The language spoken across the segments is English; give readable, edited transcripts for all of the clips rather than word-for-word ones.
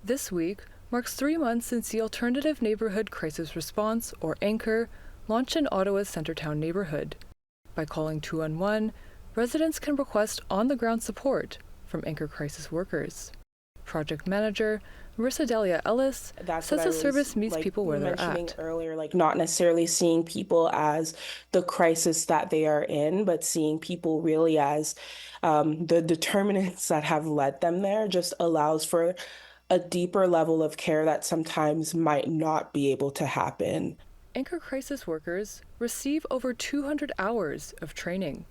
This week marks 3 months since the Alternative Neighbourhood Crisis Response, or ANCHOR, launched in Ottawa's Centretown neighbourhood. By calling 211, residents can request on-the-ground support from ANCHOR crisis workers. Project manager Marissa Delia Ellis says the service meets people where they're at. Earlier, not necessarily seeing people as the crisis that they are in, but seeing people really as the determinants that have led them there just allows for a deeper level of care that sometimes might not be able to happen. ANCHOR crisis workers receive over 200 hours of training.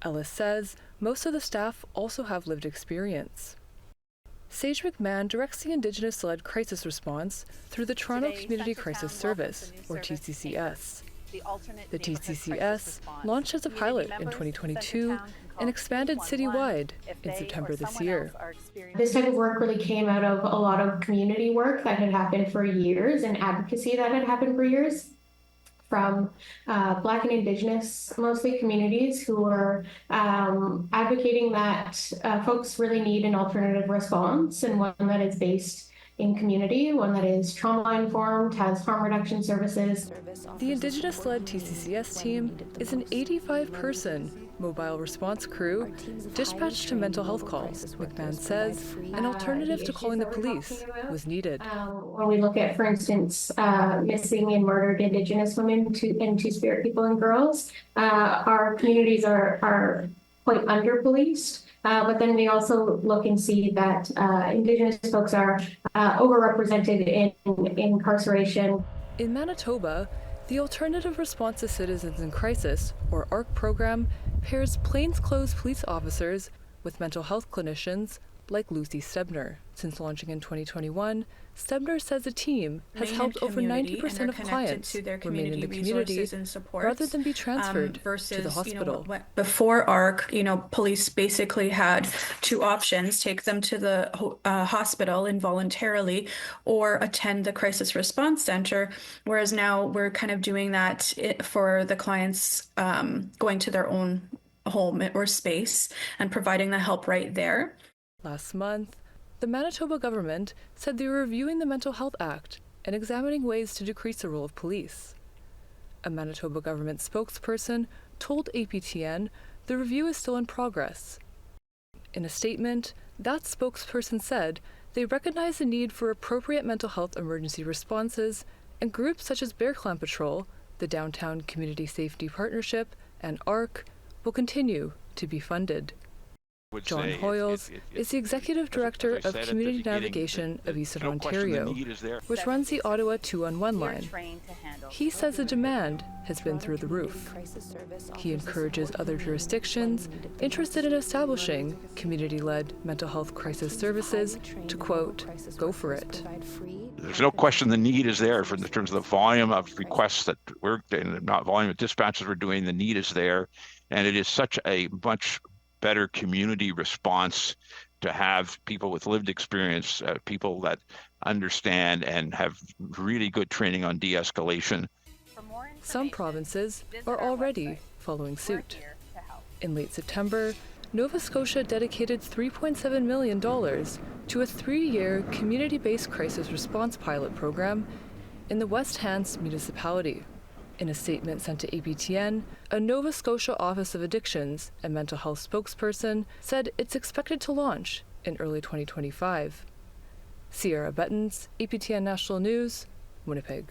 Ellis says most of the staff also have lived experience. Sage McMahon directs the Indigenous-led crisis response through the Toronto Community Crisis Service, or TCCS. The TCCS launched as a pilot in 2022 and expanded citywide in September this year. This type of work really came out of a lot of community work that had happened for years and advocacy that had happened for years from Black and Indigenous, mostly communities who were advocating that folks really need an alternative response, and one that is based in community, one that is trauma-informed, has harm reduction services. The Indigenous-led TCCS team is an 85-person mobile response crew dispatched to mental health calls. McMahon says an alternative to calling the police was needed. When we look at, for instance, missing and murdered Indigenous women and Two-Spirit people and girls, our communities are quite under-policed. But then we also look and see that Indigenous folks are overrepresented in incarceration. In Manitoba, the Alternative Response to Citizens in Crisis, or ARC program, pairs plainclothes police officers with mental health clinicians like Lucy Stebner. Since launching in 2021, Stebner says the team has helped over 90% of clients remain in the community rather than be transferred to the hospital. Before ARC, police basically had two options: take them to the hospital involuntarily or attend the crisis response center, whereas now we're kind of doing that for the clients going to their own home or space and providing the help right there. Last month, the Manitoba government said they were reviewing the Mental Health Act and examining ways to decrease the role of police. A Manitoba government spokesperson told APTN the review is still in progress. In a statement, that spokesperson said they recognize the need for appropriate mental health emergency responses, and groups such as Bear Clan Patrol, the Downtown Community Safety Partnership, and ARC will continue to be funded. John Hoyles is the Executive Director of Community Navigation of Eastern Ontario, which runs the Ottawa 211 line. He says the demand has been through the roof. He encourages other jurisdictions interested in establishing community-led mental health crisis services to, quote, go for it. There's no question the need is there in terms of the volume of requests that we're, not volume of dispatches we're doing, the need is there. And it is such a much better community response to have people with lived experience, people that understand and have really good training on de-escalation. Some provinces are already following suit. In late September, Nova Scotia dedicated $3.7 million to a 3-year community-based crisis response pilot program in the West Hants municipality. In a statement sent to APTN, a Nova Scotia Office of Addictions and Mental Health spokesperson said it's expected to launch in early 2025. Sierra Bettens, APTN National News, Winnipeg.